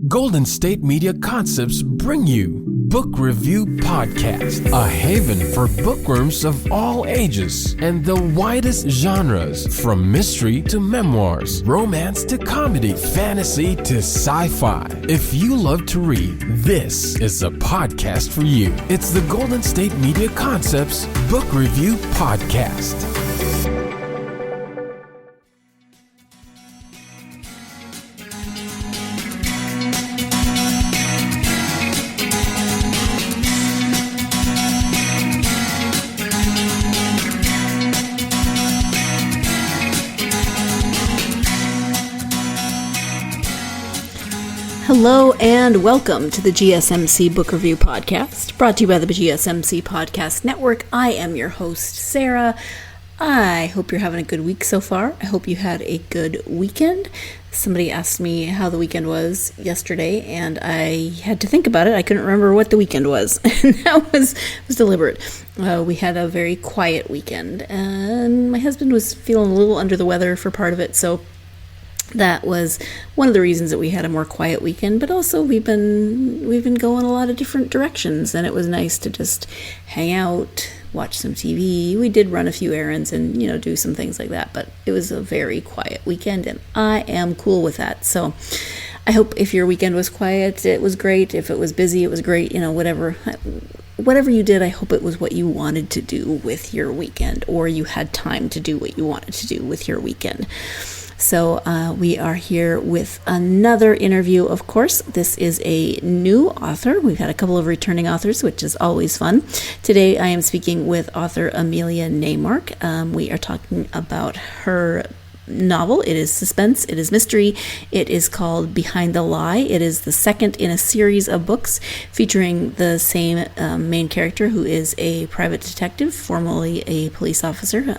Golden State Media Concepts bring you Book Review Podcast, a haven for bookworms of all ages and the widest genres, from mystery to memoirs, romance to comedy, fantasy to sci-fi. If you love to read, this is a podcast for you. It's the Golden State Media Concepts Book Review Podcast. Hello and welcome to the GSMC Book Review Podcast, brought to you by the GSMC Podcast Network. I am your host, Sarah. I hope you're having a good week so far. I hope you had a good weekend. Somebody asked me how the weekend was yesterday, and I had to think about it. I couldn't remember what the weekend was, and that was deliberate. We had a very quiet weekend, and my husband was feeling a little under the weather for part of it, so that was one of the reasons that we had a more quiet weekend, but also we've been going a lot of different directions, and it was nice to just hang out, watch some TV. We did run a few errands and, do some things like that, but it was a very quiet weekend, and I am cool with that. So I hope if your weekend was quiet, it was great. If it was busy, it was great. Whatever you did, I hope it was what you wanted to do with your weekend, or you had time to do what you wanted to do with your weekend. So we are here with another interview, of course. This is a new author. We've had a couple of returning authors, which is always fun. Today I am speaking with author Emilya Naymark. We are talking about her novel. It is suspense. It is mystery. It is called Behind the Lie. It is the second in a series of books featuring the same main character, who is a private detective, formerly a police officer.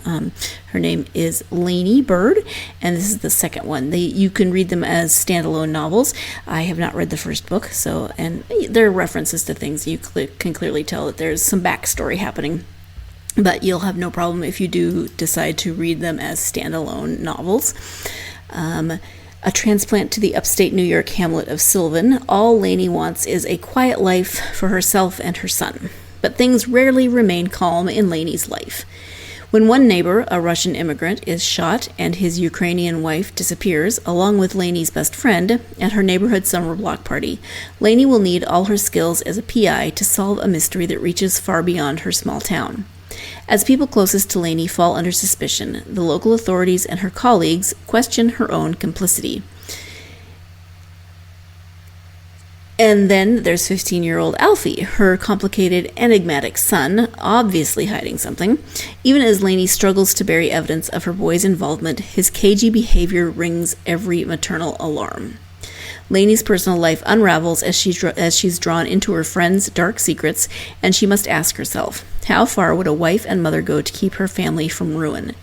Her name is Lainey Bird, and this is the second one. You can read them as standalone novels. I have not read the first book, and there are references to things. You can clearly tell that there's some backstory happening. But you'll have no problem if you do decide to read them as standalone novels. A transplant to the upstate New York hamlet of Sylvan, all Lainey wants is a quiet life for herself and her son. But things rarely remain calm in Lainey's life. When one neighbor, a Russian immigrant, is shot and his Ukrainian wife disappears, along with Lainey's best friend, at her neighborhood summer block party, Lainey will need all her skills as a PI to solve a mystery that reaches far beyond her small town. As people closest to Lainey fall under suspicion, the local authorities and her colleagues question her own complicity. And then there's 15-year-old Alfie, her complicated, enigmatic son, obviously hiding something. Even as Lainey struggles to bury evidence of her boy's involvement, his cagey behavior rings every maternal alarm. Lainey's personal life unravels as she's drawn into her friend's dark secrets, and she must ask herself, how far would a wife and mother go to keep her family from ruin?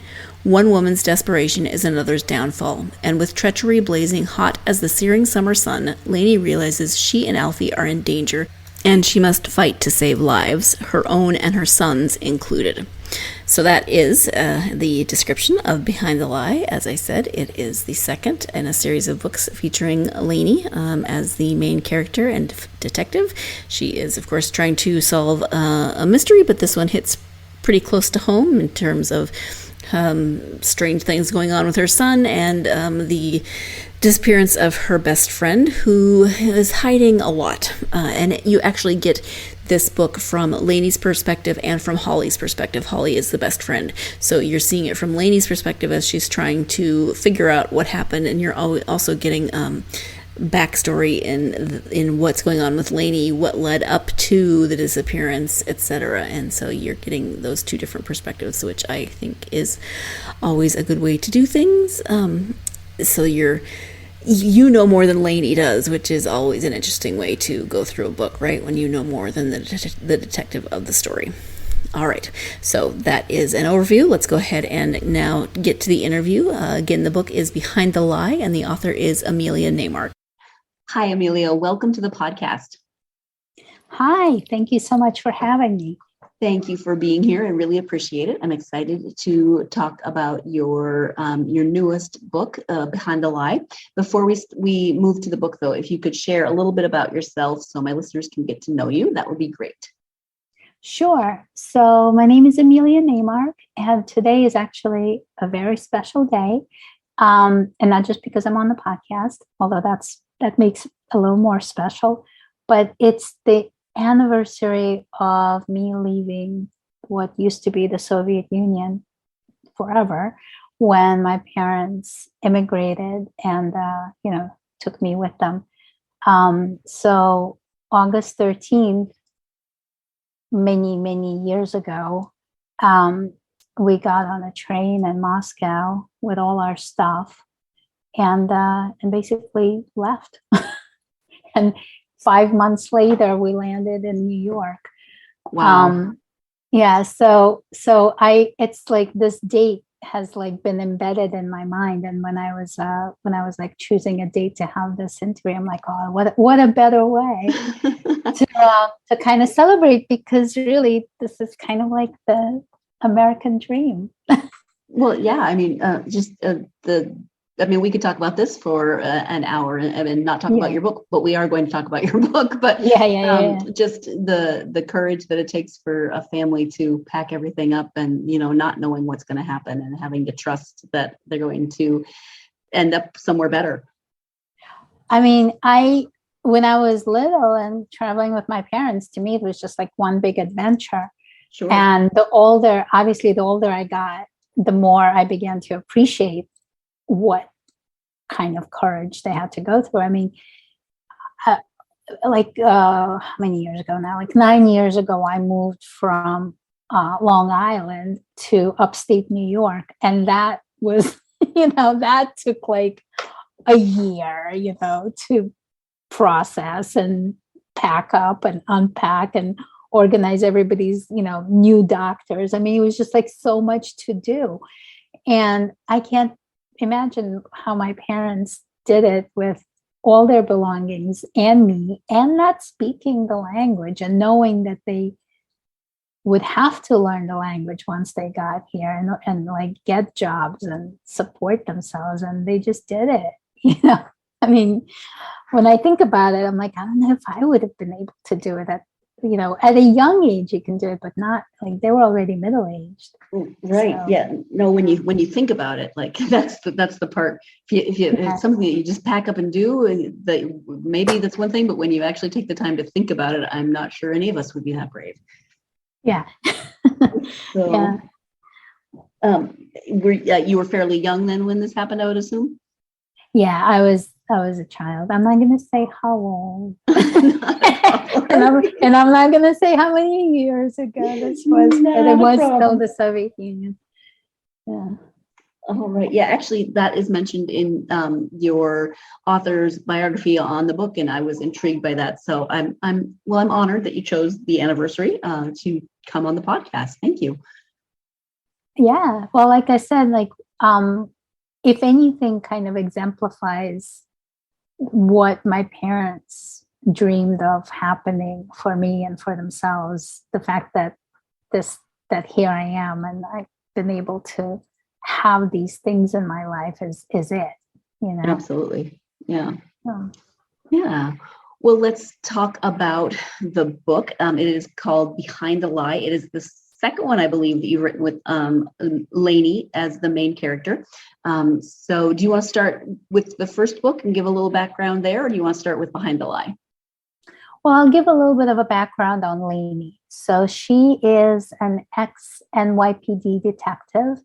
One woman's desperation is another's downfall, and with treachery blazing hot as the searing summer sun, Lainey realizes she and Alfie are in danger, and she must fight to save lives, her own and her son's included. So that is the description of Behind the Lie. As I said, it is the second in a series of books featuring Lainey as the main character and detective. She is, of course, trying to solve a mystery, but this one hits pretty close to home in terms of strange things going on with her son and the disappearance of her best friend, who is hiding a lot. And you actually get this book from Lainey's perspective and from Holly's perspective. Holly is the best friend. So you're seeing it from Lainey's perspective as she's trying to figure out what happened, and you're also getting backstory in what's going on with Lainey, what led up to the disappearance, etc. And so you're getting those two different perspectives, which I think is always a good way to do things. So you know more than Lainey does, which is always an interesting way to go through a book, right? When you know more than the detective of the story. All right, so that is an overview. Let's go ahead and now get to the interview. Again, the book is Behind the Lie, and the author is Emilya Naymark. Hi, Emilya. Welcome to the podcast. Hi, thank you so much for having me. Thank you for being here. I really appreciate it. I'm excited to talk about your newest book, Behind the Lie. Before we move to the book, though, if you could share a little bit about yourself so my listeners can get to know you, that would be great. Sure. So my name is Emilya Naymark, and today is actually a very special day. And not just because I'm on the podcast, although that makes it a little more special, but it's the anniversary of me leaving what used to be the Soviet Union forever, when my parents immigrated and took me with them. So August 13th, many years ago, we got on a train in Moscow with all our stuff and basically left. And 5 months later, we landed in New York. Wow. Yeah. So it's like this date has like been embedded in my mind. And when I was like choosing a date to have this interview, I'm like, oh, what a better way to kind of celebrate, because really this is kind of like the American dream. Well, yeah, I mean, we could talk about this for an hour and not talk about your book, but we are going to talk about your book. But just the courage that it takes for a family to pack everything up and, not knowing what's going to happen and having to trust that they're going to end up somewhere better. I mean, when I was little and traveling with my parents, to me, it was just like one big adventure. Sure. And the older I got, the more I began to appreciate what kind of courage they had to go through. I mean, how many years ago now? Like 9 years ago, I moved from Long Island to upstate New York. And that was, that took like a year, to process and pack up and unpack and organize everybody's, new doctors. I mean, it was just like so much to do. And I can't imagine how my parents did it with all their belongings and me, and not speaking the language and knowing that they would have to learn the language once they got here and like get jobs and support themselves. And they just did it, I mean, when I think about it, I'm like, I don't know if I would have been able to do it at a young age. You can do it, but not like they were already middle-aged. Right. So, yeah. No, when you think about it, like that's the part. If it's something that you just pack up and do, maybe that's one thing, but when you actually take the time to think about it, I'm not sure any of us would be that brave. Yeah. So, you were fairly young then when this happened, I would assume? Yeah, I was a child. I'm not going to say how old. and I'm not going to say how many years ago this was, but it was still the Soviet Union. Yeah. All right. Yeah, actually, that is mentioned in your author's biography on the book, and I was intrigued by that. So I'm honored that you chose the anniversary to come on the podcast. Thank you. Yeah. Well, like I said, if anything kind of exemplifies what my parents dreamed of happening for me and for themselves, the fact that here I am and I've been able to have these things in my life is it, Absolutely. Yeah. Yeah. Well, let's talk about the book. It is called Behind the Lie. It is the second one, I believe, that you've written with Lainey as the main character. So do you want to start with the first book and give a little background there, or do you want to start with Behind the Lie? Well, I'll give a little bit of a background on Lainey. So she is an ex-NYPD detective.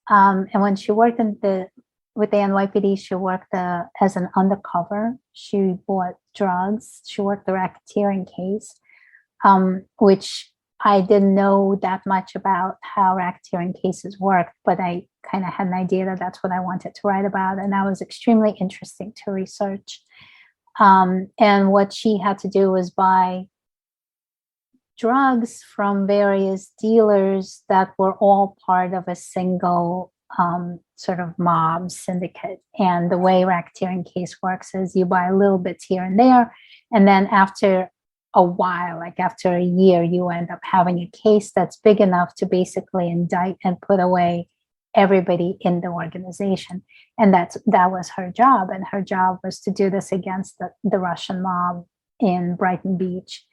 And when she worked with the NYPD, she worked as an undercover. She bought drugs. She worked the racketeering case, which I didn't know that much about how racketeering cases work, but I kind of had an idea that that's what I wanted to write about. And that was extremely interesting to research. And what she had to do was buy drugs from various dealers that were all part of a single sort of mob syndicate. And the way racketeering case works is you buy little bits here and there. And then after a while, like after a year, you end up having a case that's big enough to basically indict and put away everybody in the organization. And that was her job. And her job was to do this against the Russian mob in Brighton Beach.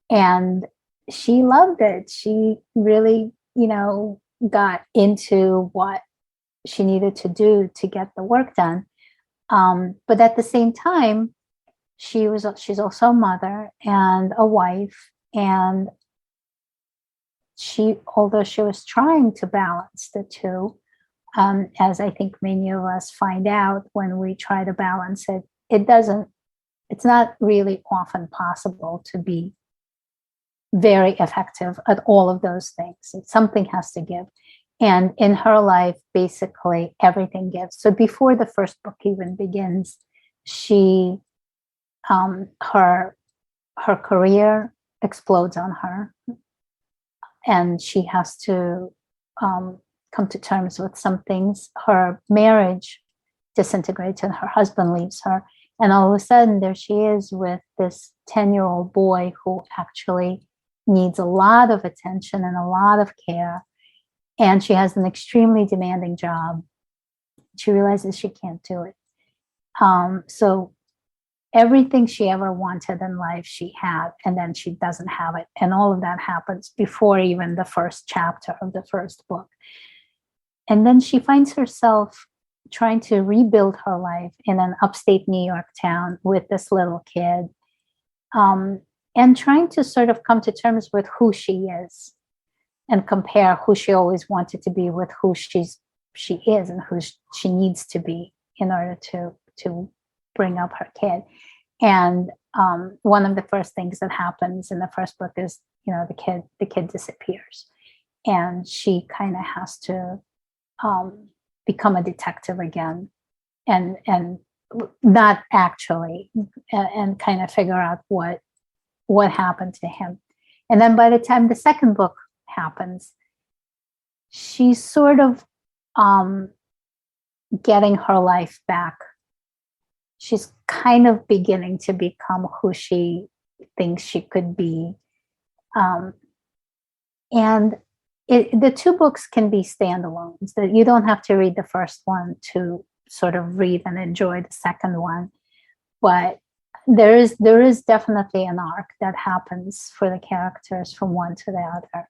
And she loved it. She really, got into what she needed to do to get the work done. But at the same time, she's also a mother and a wife. And although she was trying to balance the two, as I think many of us find out when we try to balance it, it's not really often possible to be very effective at all of those things. Something has to give. And in her life, basically everything gives. So before the first book even begins, she, her career explodes on her, and she has to come to terms with some things. Her marriage disintegrates and her husband leaves her. And all of a sudden there she is with this 10-year-old boy who actually needs a lot of attention and a lot of care. And she has an extremely demanding job. She realizes she can't do it. So everything she ever wanted in life, she had, and then she doesn't have it. And all of that happens before even the first chapter of the first book. And then she finds herself trying to rebuild her life in an upstate New York town with this little kid, and trying to sort of come to terms with who she is and compare who she always wanted to be with who she is and who she needs to be in order to bring up her kid. And one of the first things that happens in the first book is, the kid disappears, and she kind of has to become a detective again, and not actually, and kind of figure out what happened to him. And then by the time the second book happens, she's sort of getting her life back. She's kind of beginning to become who she thinks she could be. And the two books can be standalones, that you don't have to read the first one to sort of read and enjoy the second one. But there is definitely an arc that happens for the characters from one to the other.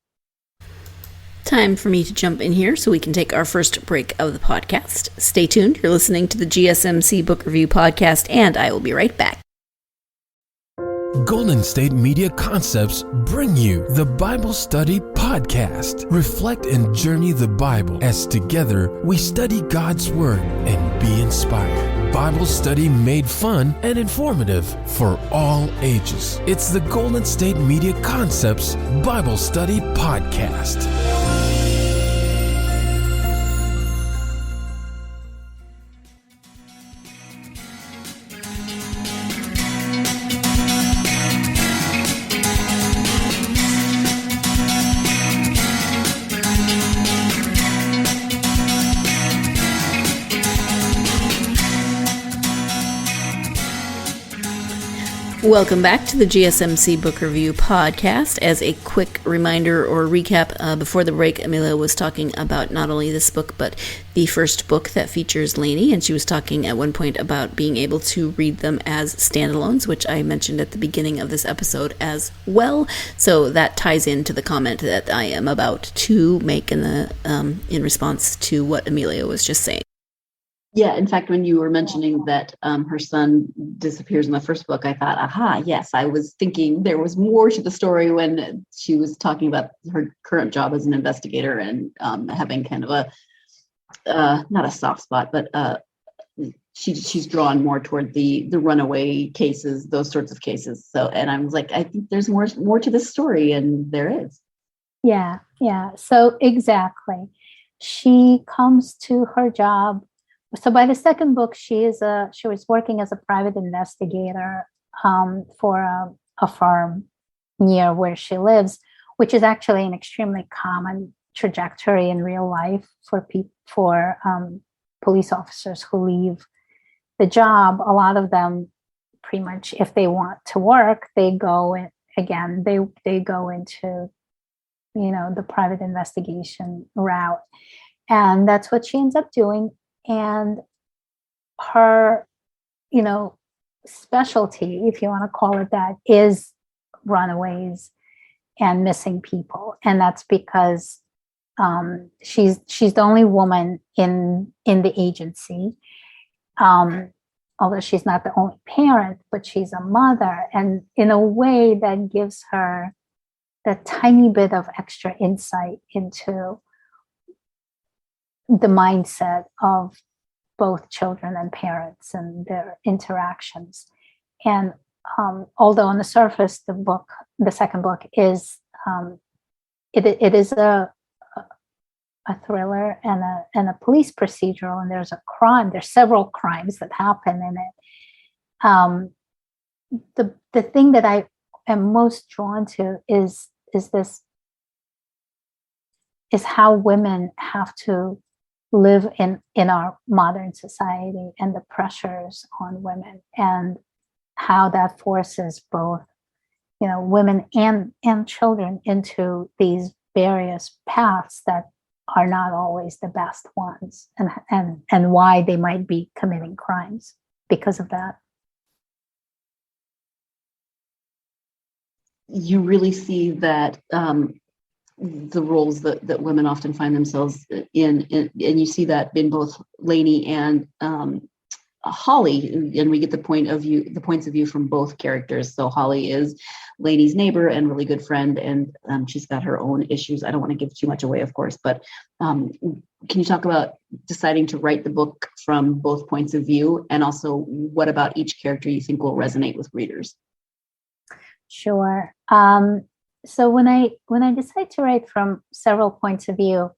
Time for me to jump in here so we can take our first break of the podcast. Stay tuned. You're listening to the GSMC Book Review Podcast, and I will be right back. Golden State Media Concepts bring you the Bible Study Podcast. Reflect and journey the Bible as together we study God's Word and be inspired. Bible study made fun and informative for all ages. It's the Golden State Media Concepts Bible Study Podcast. Welcome back to the GSMC Book Review Podcast. As a quick reminder or recap, before the break, Emilya was talking about not only this book, but the first book that features Lainey, and she was talking at one point about being able to read them as standalones, which I mentioned at the beginning of this episode as well. So that ties into the comment that I am about to make in response to what Emilya was just saying. Yeah, in fact, when you were mentioning that her son disappears in the first book, I thought, aha, yes, I was thinking there was more to the story when she was talking about her current job as an investigator and having kind of a, not a soft spot, but she's drawn more toward the runaway cases, those sorts of cases. So, and I was like, I think there's more to this story, and there is. Yeah. So exactly. She comes to her job. So by the second book, she was working as a private investigator for a farm near where she lives, which is actually an extremely common trajectory in real life for police officers who leave the job. A lot of them, pretty much, if they want to work, they go again, they go into, the private investigation route. And that's what she ends up doing. And her, specialty, if you want to call it that, is runaways and missing people. And that's because she's the only woman in the agency. Although she's not the only parent, but she's a mother. And in a way that gives her that tiny bit of extra insight into the mindset of both children and parents and their interactions. And although on the surface, the second book is, it is a thriller and a police procedural, and there's a crime. There's several crimes that happen in it. The thing that I am most drawn to is how women have to live in our modern society, and the pressures on women, and how that forces both, women and children into these various paths that are not always the best ones, and why they might be committing crimes because of that. You really see that the roles that women often find themselves in, and you see that in both Lainey and Holly, and we get the points of view from both characters. So Holly is Lainey's neighbor and really good friend, and she's got her own issues. I don't want to give too much away, of course, but can you talk about deciding to write the book from both points of view, and also what about each character you think will resonate with readers? Sure. So when I decide to write from several points of view,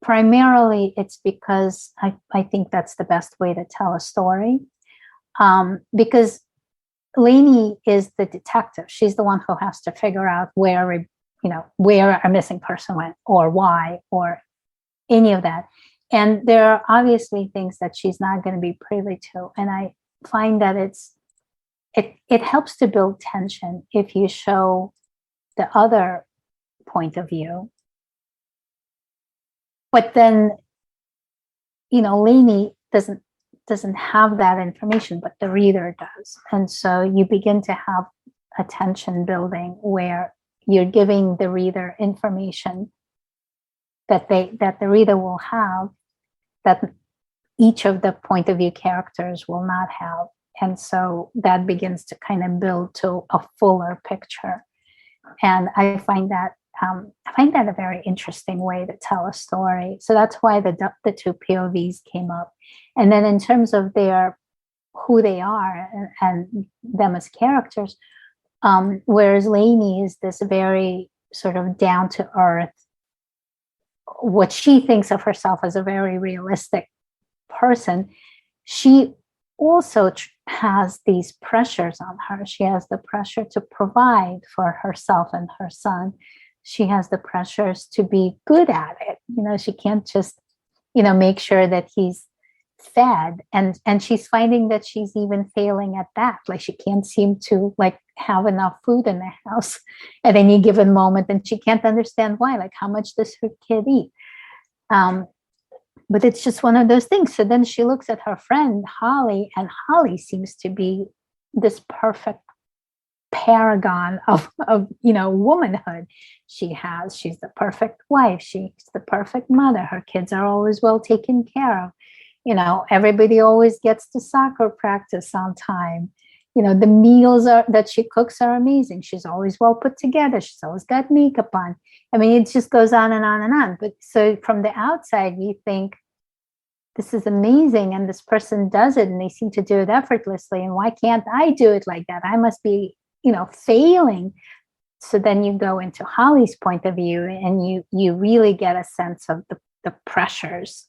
primarily it's because I think that's the best way to tell a story. Because Lainey is the detective. She's the one who has to figure out where a missing person went, or why, or any of that. And there are obviously things that she's not going to be privy to. And I find that it helps to build tension if you show the other point of view. But then, Lainey doesn't have that information, but the reader does. And so you begin to have a tension building where you're giving the reader information that the reader will have, that each of the point of view characters will not have. And so that begins to kind of build to a fuller picture. And I find that a very interesting way to tell a story. So that's why the two POVs came up. And then in terms of who they are and them as characters, whereas Lainey is this very sort of down to earth, what she thinks of herself as a very realistic person, she also has these pressures on her. She has the pressure to provide for herself and her son. She has the pressures to be good at it. She can't just, make sure that he's fed. And she's finding that she's even failing at that. Like, she can't seem to have enough food in the house at any given moment. And she can't understand why. Like, how much does her kid eat? But it's just one of those things. So then she looks at her friend, Holly, and Holly seems to be this perfect paragon of womanhood. She's the perfect wife. She's the perfect mother. Her kids are always well taken care of. Everybody always gets to soccer practice on time. The meals that she cooks are amazing. She's always well put together. She's always got makeup on. I mean, it just goes on and on and on. But so from the outside, you think, this is amazing, and this person does it, and they seem to do it effortlessly. And why can't I do it like that? I must be, failing. So then you go into Holly's point of view, and you really get a sense of the pressures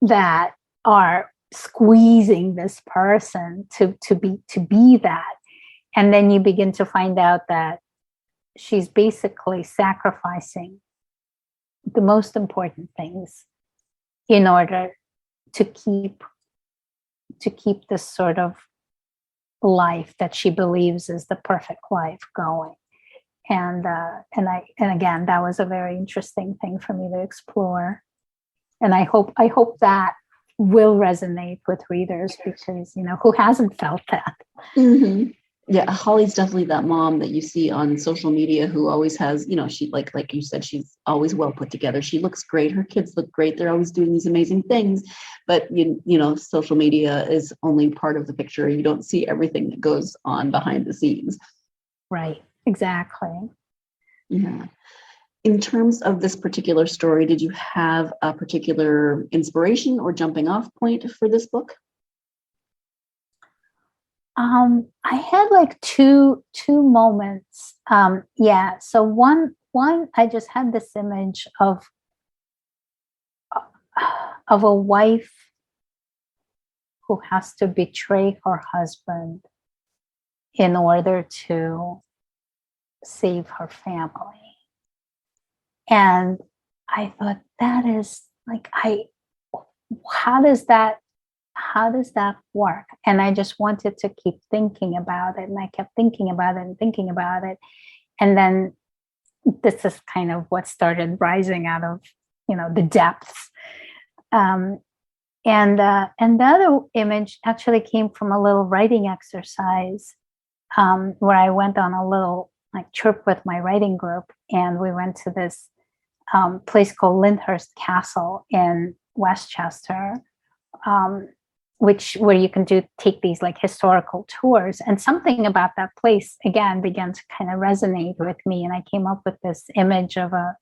that are squeezing this person to be that. And then you begin to find out that she's basically sacrificing the most important things in order to keep this sort of life that she believes is the perfect life going. And again, that was a very interesting thing for me to explore. And I hope that will resonate with readers, because, who hasn't felt that? Mm-hmm. Yeah, Holly's definitely that mom that you see on social media who always has, she like you said, she's always well put together. She looks great. Her kids look great. They're always doing these amazing things. But, social media is only part of the picture. You don't see everything that goes on behind the scenes. Right. Exactly. Yeah. In terms of this particular story, did you have a particular inspiration or jumping off point for this book? I had like two moments. So one, I just had this image of a wife who has to betray her husband in order to save her family. And I thought, that is like, how does that work? And I just wanted to keep thinking about it. And I kept thinking about it and thinking about it. And then this is kind of what started rising out of, the depths. And the other image actually came from a little writing exercise where I went on a little trip with my writing group. And we went to this place called Lyndhurst Castle in Westchester, where you can take these historical tours. And something about that place again began to kind of resonate with me, and I came up with this image of a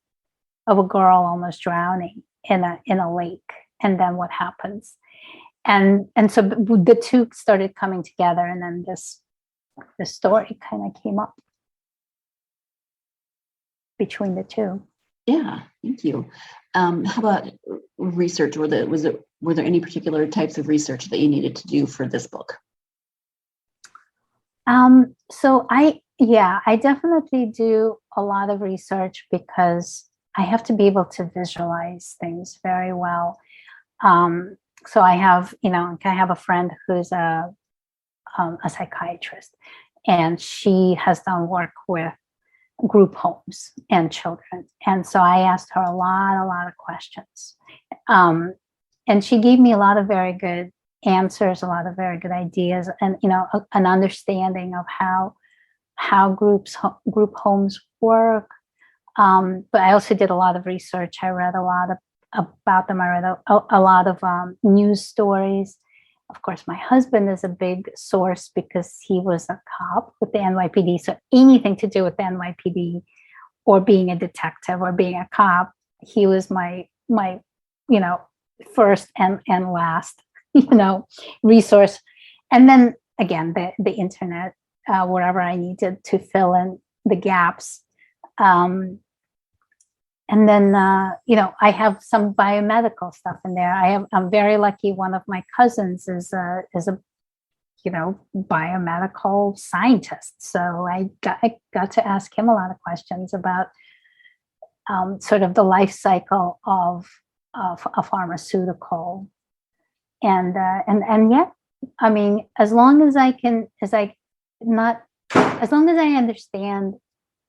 girl almost drowning in a lake, and then what happens. And so the two started coming together, and then this story kind of came up between the two. Yeah, thank you. How about research? Were there any particular types of research that you needed to do for this book? So I definitely do a lot of research, because I have to be able to visualize things very well. So I have a friend who's a psychiatrist, and she has done work with group homes and children. And so I asked her a lot of questions. And she gave me a lot of very good answers, a lot of very good ideas, and, an understanding of how group homes work. But I also did a lot of research. I read a lot about them. I read a lot of news stories. Of course, my husband is a big source because he was a cop with the NYPD. So anything to do with the NYPD or being a detective or being a cop, he was my first and last, resource. And then again, the internet, wherever I needed to fill in the gaps. And then, I have some biomedical stuff in there. I'm very lucky. One of my cousins is a biomedical scientist. So I got to ask him a lot of questions about sort of the life cycle of a pharmaceutical. And yet, I mean, as long as I understand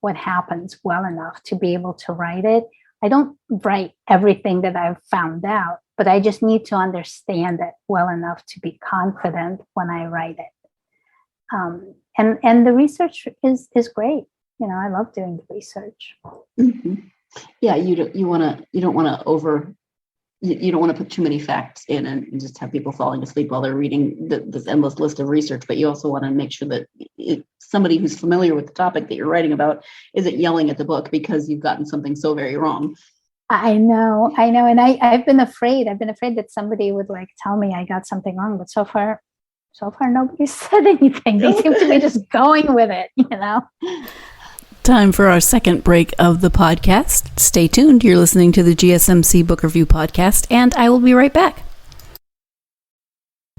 what happens well enough to be able to write it. I don't write everything that I've found out, but I just need to understand it well enough to be confident when I write it. And the research is great. I love doing the research. Mm-hmm. Yeah, you don't want to put too many facts in and just have people falling asleep while they're reading this endless list of research. But you also want to make sure that somebody who's familiar with the topic that you're writing about isn't yelling at the book because you've gotten something so very wrong. I know. And I've been afraid. that somebody would tell me I got something wrong. But so far nobody said anything. They seem to be just going with it, Time for our second break of the podcast. Stay tuned. You're listening to the GSMC Book Review Podcast, and I will be right back.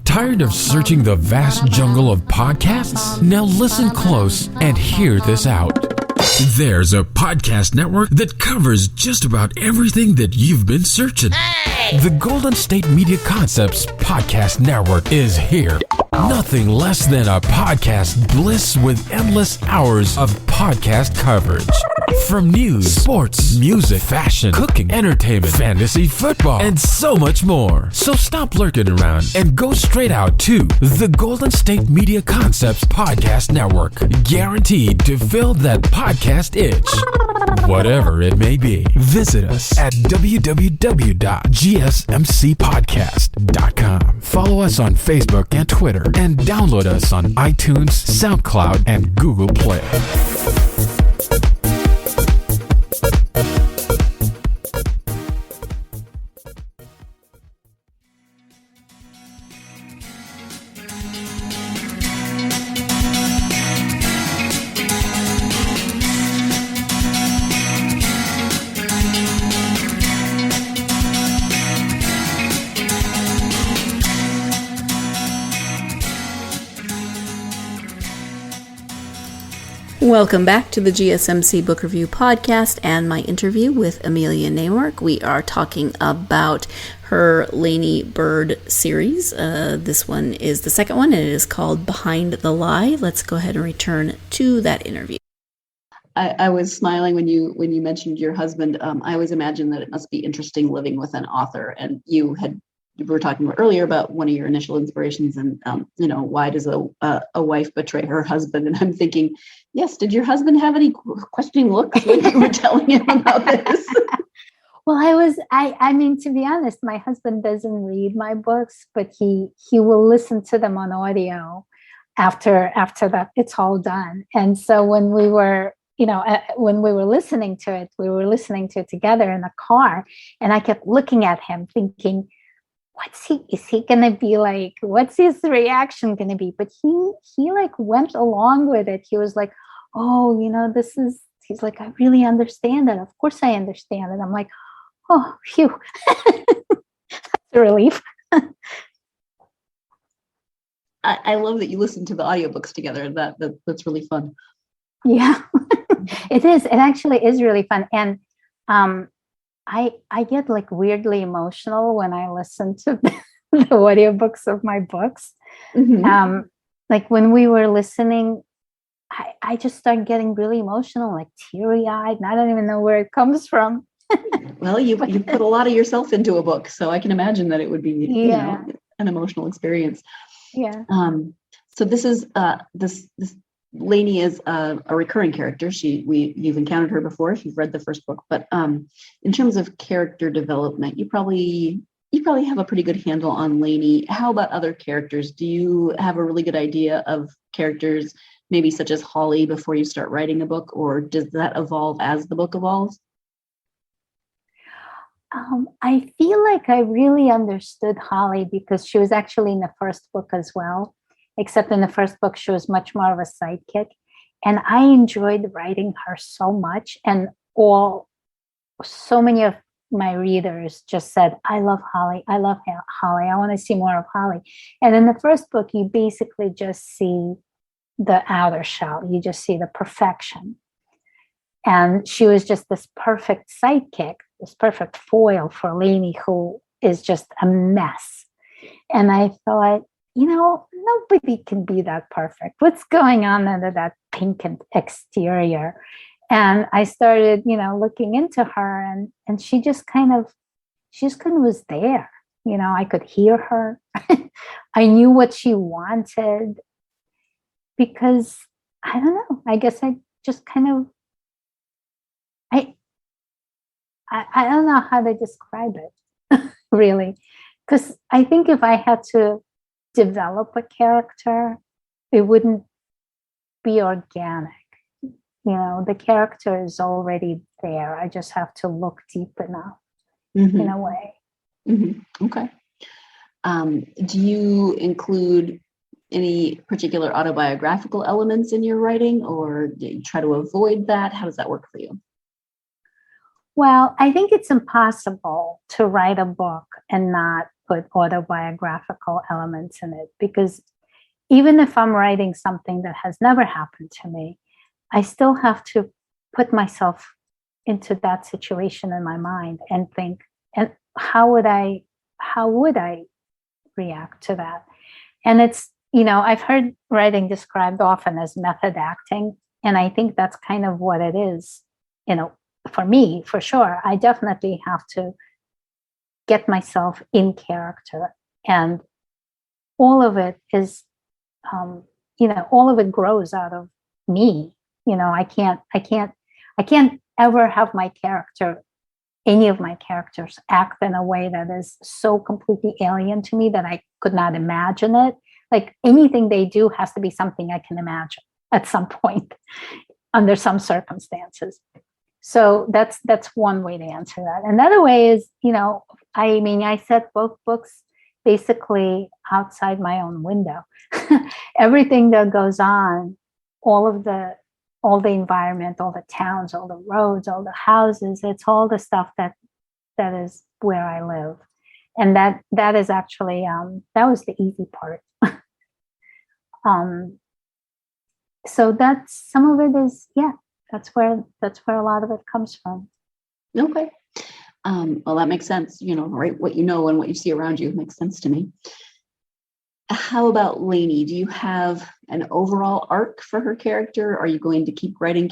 Tired of searching the vast jungle of podcasts? Now listen close and hear this out. There's a podcast network that covers just about everything that you've been searching. Hey! The Golden State Media Concepts Podcast Network is here. Nothing less than a podcast bliss with endless hours of podcast coverage. From news, sports, music, fashion, cooking, entertainment, fantasy, football, and so much more. So stop lurking around and go straight out to the Golden State Media Concepts Podcast Network. Guaranteed to fill that podcast itch. Whatever it may be. Visit us at www.gsmcpodcast.com. Follow us on Facebook and Twitter, and download us on iTunes, SoundCloud, and Google Play. Welcome back to the GSMC Book Review Podcast and my interview with Emilya Naymark. We are talking about her Laney Bird series. This one is the second one, and it is called Behind the Lie. Let's go ahead and return to that interview. I was smiling when you mentioned your husband. I always imagine that it must be interesting living with an author, and we were talking about earlier about one of your initial inspirations and, why does a wife betray her husband? And I'm thinking, yes, did your husband have any questioning looks when you were telling him about this? Well, I mean, to be honest, my husband doesn't read my books, but he will listen to them on audio after that it's all done. And so when we were listening to it, we were listening to it together in the car, and I kept looking at him thinking, is he gonna be like, what's his reaction gonna be? But he like went along with it. He was like, oh, he's like, I really understand it. Of course I understand it. I'm like, oh, phew. That's a relief. I love that you listen to the audiobooks together. That's really fun. Yeah, it is. It actually is really fun. And I get like weirdly emotional when I listen to the audiobooks of my books. Mm-hmm. Like when we were listening, I just started getting really emotional, like teary-eyed, and I don't even know where it comes from. Well, you put a lot of yourself into a book, so I can imagine that it would be an emotional experience. Yeah. So this is this Laney is a recurring character. You've encountered her before if you've read the first book, but in terms of character development, you probably have a pretty good handle on Laney. How about other characters? Do you have a really good idea of characters, maybe such as Holly, before you start writing a book, or does that evolve as the book evolves? I feel like I really understood Holly because she was actually in the first book as well. Except in the first book, she was much more of a sidekick. And I enjoyed writing her so much. And so many of my readers just said, I love Holly. I love Holly. I want to see more of Holly. And in the first book, you basically just see the outer shell. You just see the perfection. And she was just this perfect sidekick, this perfect foil for Laney, who is just a mess. And I thought, nobody can be that perfect. What's going on under that pink exterior? And I started, looking into her, and she just kind of was there. I could hear her. I knew what she wanted because I don't know. I guess I just kind of, I don't know how to describe it really. Because I think if I had to develop a character, it wouldn't be organic. The character is already there. I just have to look deep enough in a way. Mm-hmm. Okay. Do you include any particular autobiographical elements in your writing, or do you try to avoid that? How does that work for you? Well, I think it's impossible to write a book and not put autobiographical elements in it, because even if I'm writing something that has never happened to me, I still have to put myself into that situation in my mind and think, and how would I react to that? And it's I've heard writing described often as method acting, and I think that's kind of what it is. For me, for sure, I definitely have to get myself in character, and all of it is, all of it grows out of me. I can't ever have any of my characters act in a way that is so completely alien to me that I could not imagine it. Like anything they do has to be something I can imagine at some point under some circumstances. So that's one way to answer that. Another way is, I set both books basically outside my own window. Everything that goes on, all the environment, all the towns, all the roads, all the houses, it's all the stuff that is where I live. And that is actually, that was the easy part. So that's, some of it is, that's where a lot of it comes from. Okay. Well, that makes sense. Right. What you know and what you see around you makes sense to me. How about Lainey? Do you have an overall arc for her character? Are you going to keep writing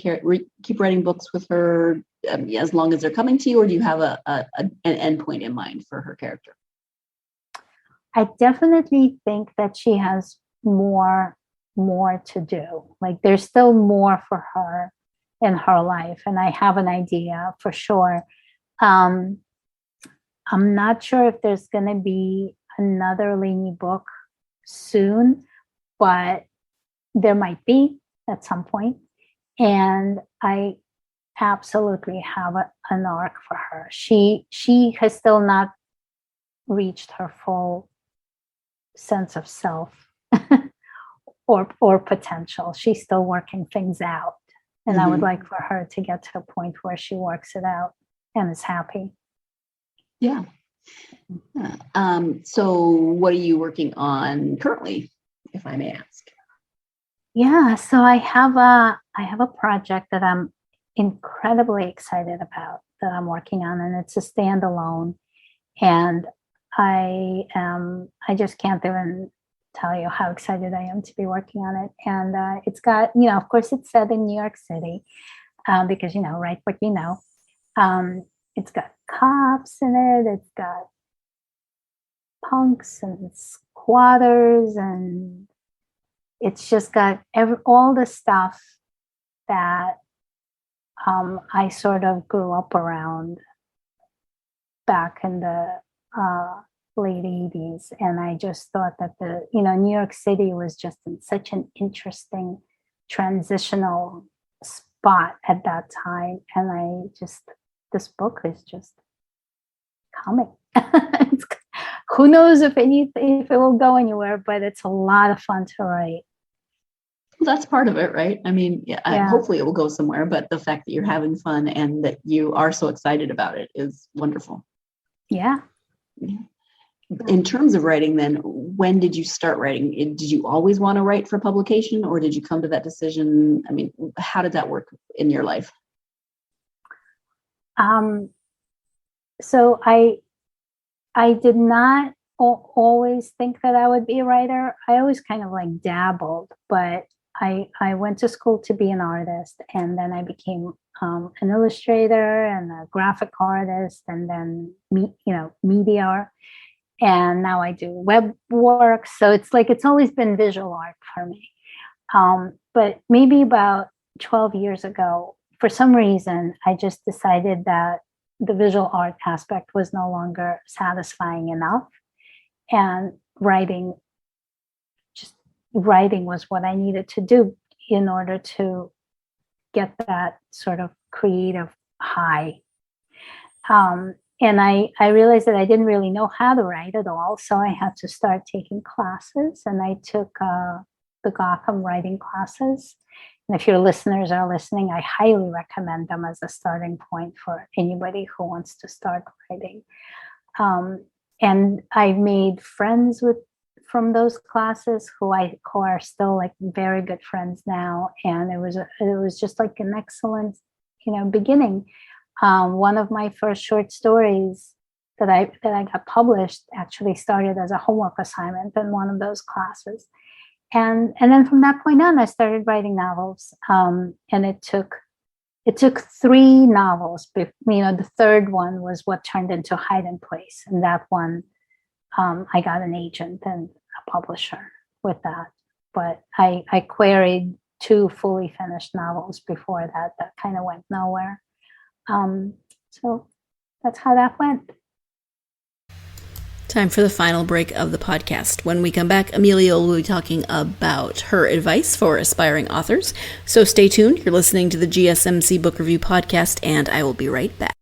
books with her as long as they're coming to you, or do you have an endpoint in mind for her character? I definitely think that she has more to do. Like there's still more for her in her life, and I have an idea for sure. I'm not sure if there's going to be another Lainey book soon, but there might be at some point. And I absolutely have an arc for her. She has still not reached her full sense of self or potential. She's still working things out. And I would like for her to get to a point where she works it out and is happy. Yeah. So what are you working on currently, if I may ask? Yeah, so I have a project that I'm incredibly excited about that I'm working on, and it's a standalone. And I just can't even tell you how excited I am to be working on it. And it's got, of course, it's set in New York City, because write what you know. It's got cops in it. It's got punks and squatters, and it's just got all the stuff that I sort of grew up around back in the late 80s. And I just thought that New York City was just in such an interesting transitional spot at that time. And this book is just coming. Who knows if it will go anywhere, but it's a lot of fun to write. Well, that's part of it, right? I mean, hopefully it will go somewhere, but the fact that you're having fun and that you are so excited about it is wonderful. Yeah. In terms of writing, then, when did you start writing? Did you always want to write for publication, or did you come to that decision? I mean, how did that work in your life? So I did not always think that I would be a writer. I always kind of like dabbled, but I went to school to be an artist, and then I became an illustrator and a graphic artist, and then media, and now I do web work. So it's always been visual art for me. But maybe about 12 years ago, for some reason, I just decided that the visual art aspect was no longer satisfying enough, and writing was what I needed to do in order to get that sort of creative high. And I realized that I didn't really know how to write at all, so I had to start taking classes, and I took the Gotham writing classes. And if your listeners are listening, I highly recommend them as a starting point for anybody who wants to start writing. And I've made friends from those classes who are still like very good friends now. And it was just like an excellent, beginning. One of my first short stories that I got published actually started as a homework assignment in one of those classes. And then from that point on, I started writing novels. And it took 3 novels. The third one was what turned into Hide and Place. And that one, I got an agent and a publisher with that. But I queried 2 fully finished novels before that. That kind of went nowhere. So that's how that went. Time for the final break of the podcast. When we come back, Emilya will be talking about her advice for aspiring authors. So stay tuned. You're listening to the GSMC Book Review Podcast, and I will be right back.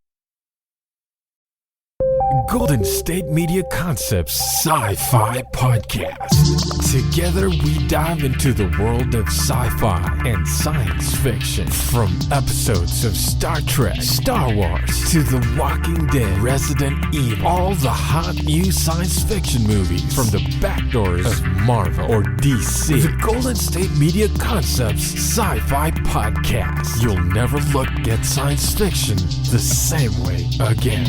Golden State Media Concepts Sci-Fi Podcast. Together we dive into the world of sci-fi and science fiction. From episodes of Star Trek, Star Wars, to The Walking Dead, Resident Evil, all the hot new science fiction movies from the backdoors of Marvel or DC. The Golden State Media Concepts Sci-Fi Podcast. You'll never look at science fiction the same way again.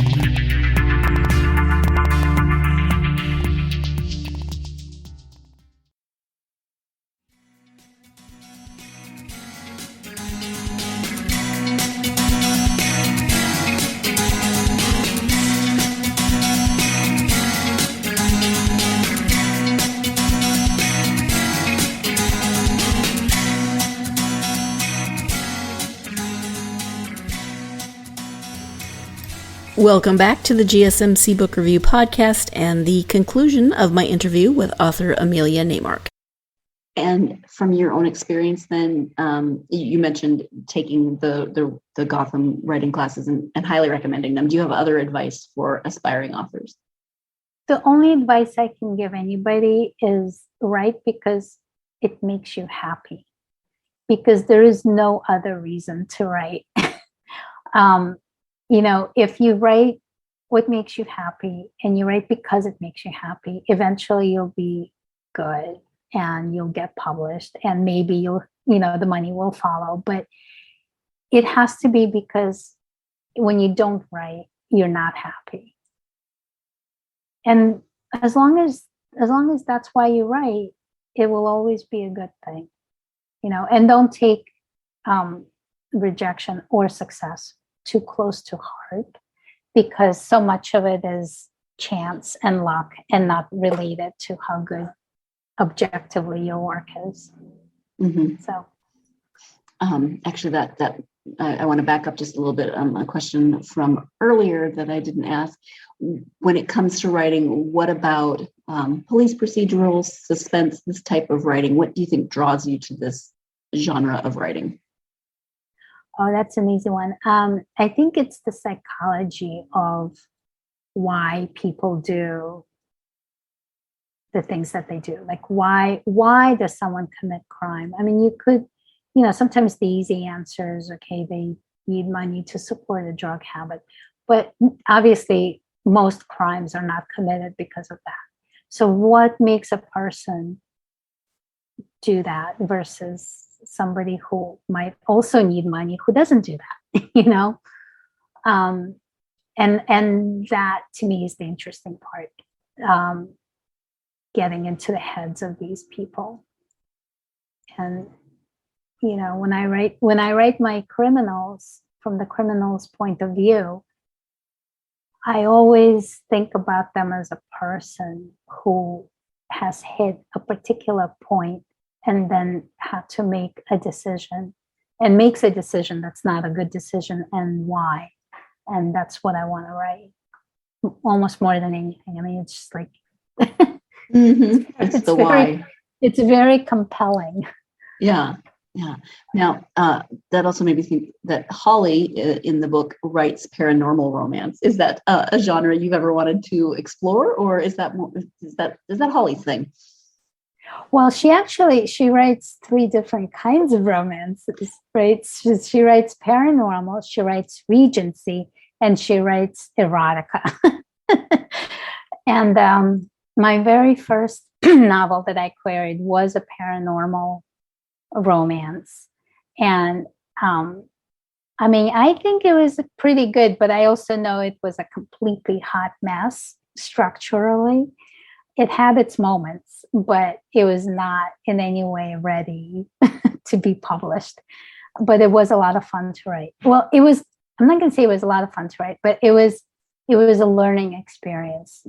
Welcome back to the GSMC Book Review Podcast and the conclusion of my interview with author Emilya Naymark. And from your own experience then, you mentioned taking the Gotham writing classes and highly recommending them. Do you have other advice for aspiring authors? The only advice I can give anybody is write because it makes you happy. Because there is no other reason to write. If you write what makes you happy and you write because it makes you happy, eventually you'll be good and you'll get published and maybe the money will follow. But it has to be because when you don't write, you're not happy. And as long as that's why you write, it will always be a good thing, and don't take rejection or success too close to heart, because so much of it is chance and luck and not related to how good objectively your work is. Mm-hmm. So actually that I want to back up just a little bit on a question from earlier that I didn't ask. When it comes to writing, what about police procedurals, suspense, this type of writing? What do you think draws you to this genre of writing? Oh, that's an easy one. I think it's the psychology of why people do the things that they do. Like why does someone commit crime? I mean, you could, sometimes the easy answer is, okay, they need money to support a drug habit. But obviously, most crimes are not committed because of that. So what makes a person do that versus somebody who might also need money who doesn't do that, and that to me is the interesting part, getting into the heads of these people. And when I write my criminals from the criminal's point of view, I always think about them as a person who has hit a particular point and then had to make a decision and makes a decision that's not a good decision, and why. And that's what I want to write almost more than anything. I mean, it's just like, mm-hmm. it's the why. It's very compelling. Yeah. Now, that also made me think that Holly in the book writes paranormal romance. Is that a genre you've ever wanted to explore, or is that Holly's thing? Well, she writes 3 different kinds of romances, right? She writes paranormal, she writes Regency, and she writes erotica. And my very first novel that I queried was a paranormal romance. And I think it was pretty good, but I also know it was a completely hot mess structurally. it had its moments, but it was not in any way ready to be published. But it was a lot of fun to write. Well, I'm not going to say it was a lot of fun to write, but it was a learning experience.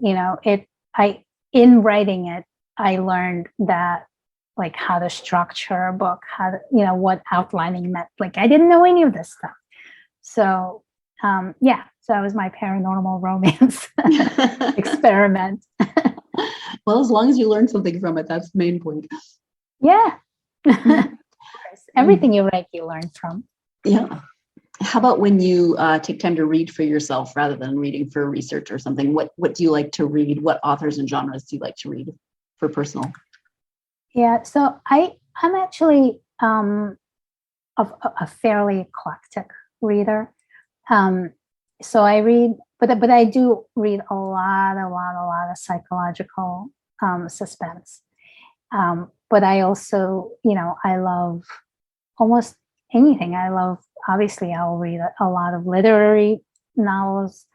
In writing it, I learned that, like, how to structure a book, how to, what outlining meant. Like, I didn't know any of this stuff. So, so that was my paranormal romance experiment. Well, as long as you learn something from it, that's the main point. Yeah. Everything you write, you learn from. Yeah. How about when you take time to read for yourself rather than reading for research or something? What do you like to read? What authors and genres do you like to read for personal? Yeah, so I'm actually a fairly eclectic reader. So I read, but I do read a lot of psychological suspense. But I also, I love almost anything. Obviously, I'll read a lot of literary novels,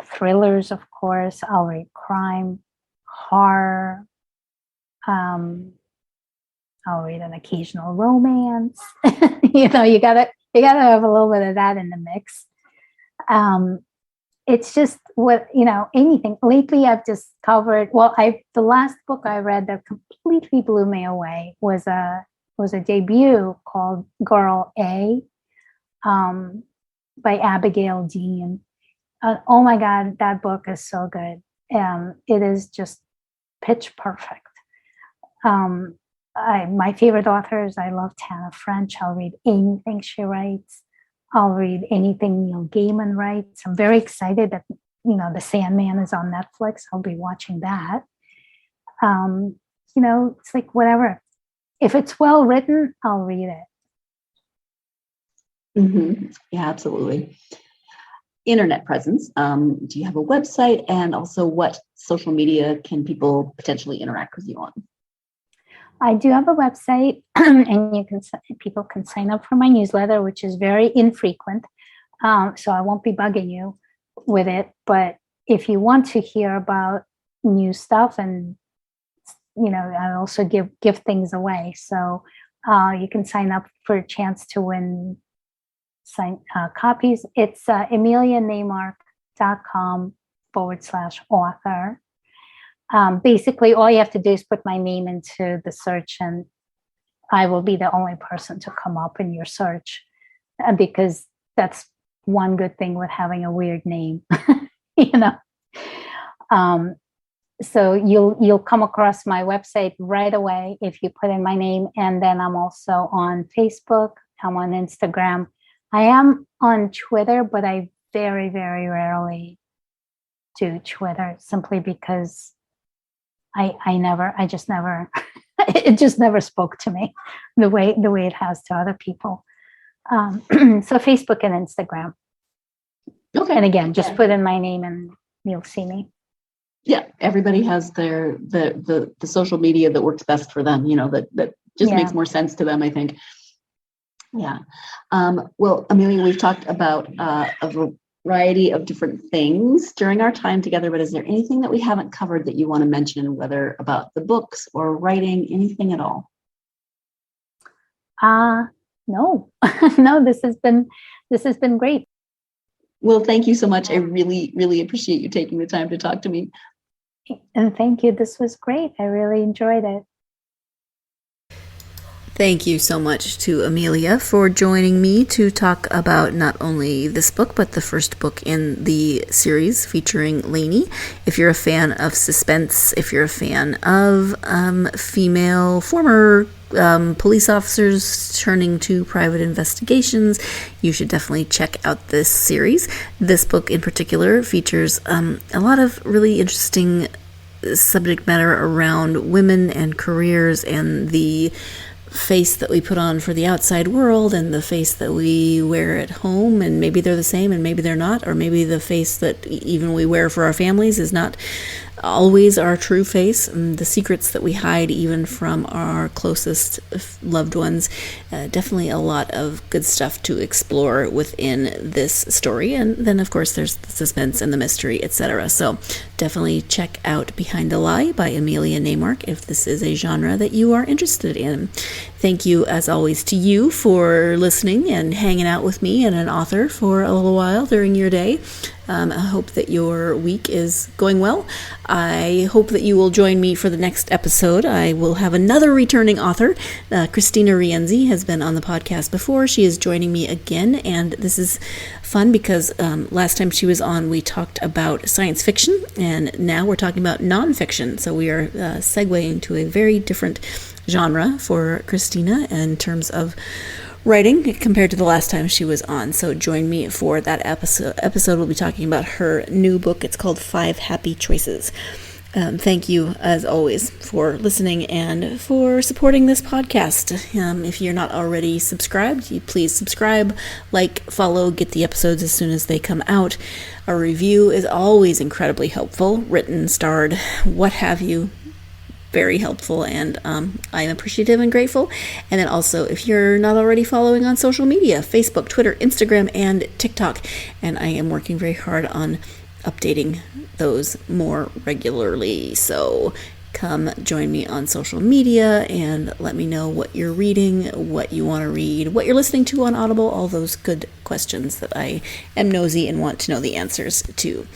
thrillers, of course. I'll read crime, horror. I'll read an occasional romance. You gotta have a little bit of that in the mix. It's just anything. Lately, I've discovered. Well, the last book I read that completely blew me away was a debut called Girl A, by Abigail Dean. Oh my God, that book is so good. It is just pitch perfect. My favorite authors, I love Tana French. I'll read anything she writes. I'll read anything Neil Gaiman writes. I'm very excited that, The Sandman is on Netflix. I'll be watching that. It's like whatever. If it's well written, I'll read it. Mm-hmm. Yeah, absolutely. Internet presence. Do you have a website? And also, what social media can people potentially interact with you on? I do have a website, and people can sign up for my newsletter, which is very infrequent. So I won't be bugging you with it. But if you want to hear about new stuff, and I also give things away. So you can sign up for a chance to win copies. It's emilyanaymark.com/author. Basically, all you have to do is put my name into the search, and I will be the only person to come up in your search, because that's one good thing with having a weird name. So you'll come across my website right away if you put in my name. And then I'm also on Facebook. I'm on Instagram. I am on Twitter, but I very, very rarely do Twitter, simply because it just never spoke to me the way it has to other people. So Facebook and Instagram. Okay. And again, just put in my name and you'll see me. Yeah, everybody has the social media that works best for them, that just makes more sense to them, I think. Yeah. Well, Emilya, we've talked about a variety of different things during our time together, but is there anything that we haven't covered that you want to mention, whether about the books or writing, anything at all? No, no, this has been great. Well, thank you so much. I really, really appreciate you taking the time to talk to me. And thank you. This was great. I really enjoyed it. Thank you so much to Emilya for joining me to talk about not only this book, but the first book in the series featuring Lainey. If you're a fan of suspense, if you're a fan of female former police officers turning to private investigations, you should definitely check out this series. This book in particular features a lot of really interesting subject matter around women and careers, and the face that we put on for the outside world and the face that we wear at home, and maybe they're the same and maybe they're not, or maybe the face that even we wear for our families is not always our true face, and the secrets that we hide even from our closest loved ones. Definitely a lot of good stuff to explore within this story. And then, of course, there's the suspense and the mystery, etc. So definitely check out Behind the Lie by Emilya Naymark if this is a genre that you are interested in. Thank you, as always, to you for listening and hanging out with me and an author for a little while during your day. I hope that your week is going well. I hope that you will join me for the next episode. I will have another returning author. Christina Rienzi has been on the podcast before. She is joining me again, and this is fun because last time she was on, we talked about science fiction, and now we're talking about nonfiction. So we are segueing to a very different genre for Christina in terms of writing compared to the last time she was on. So join me for that episode. We'll be talking about her new book. It's called 5 Happy Choices. Thank you, as always, for listening and for supporting this podcast. If you're not already subscribed, please subscribe, like, follow, get the episodes as soon as they come out. A review is always incredibly helpful, written, starred, what have you. Very helpful, and I'm appreciative and grateful. And then also, if you're not already following on social media, Facebook, Twitter, Instagram, and TikTok, and I am working very hard on updating those more regularly. So come join me on social media and let me know what you're reading, what you want to read, what you're listening to on Audible, all those good questions that I am nosy and want to know the answers to.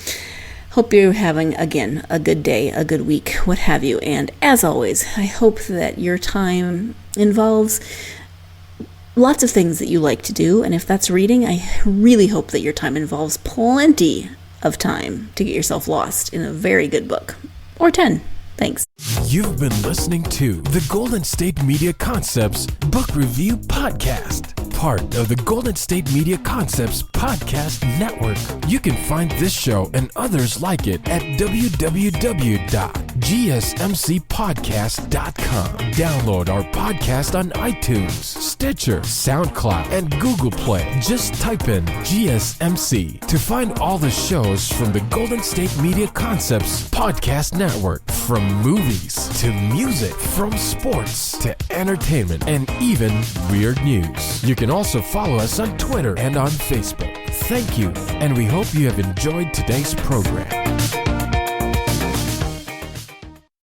Hope you're having, again, a good day, a good week, what have you. And as always, I hope that your time involves lots of things that you like to do. And if that's reading, I really hope that your time involves plenty of time to get yourself lost in a very good book. Or 10. Thanks. You've been listening to the Golden State Media Concepts Book Review Podcast, part of the Golden State Media Concepts Podcast Network. You can find this show and others like it at www.gsmcpodcast.com. Download our podcast on iTunes, Stitcher, SoundCloud, and Google Play. Just type in GSMC to find all the shows from the Golden State Media Concepts Podcast Network, from movies to music, from sports to entertainment, and even weird news. You can also follow us on Twitter and on Facebook. Thank you, and we hope you have enjoyed today's program.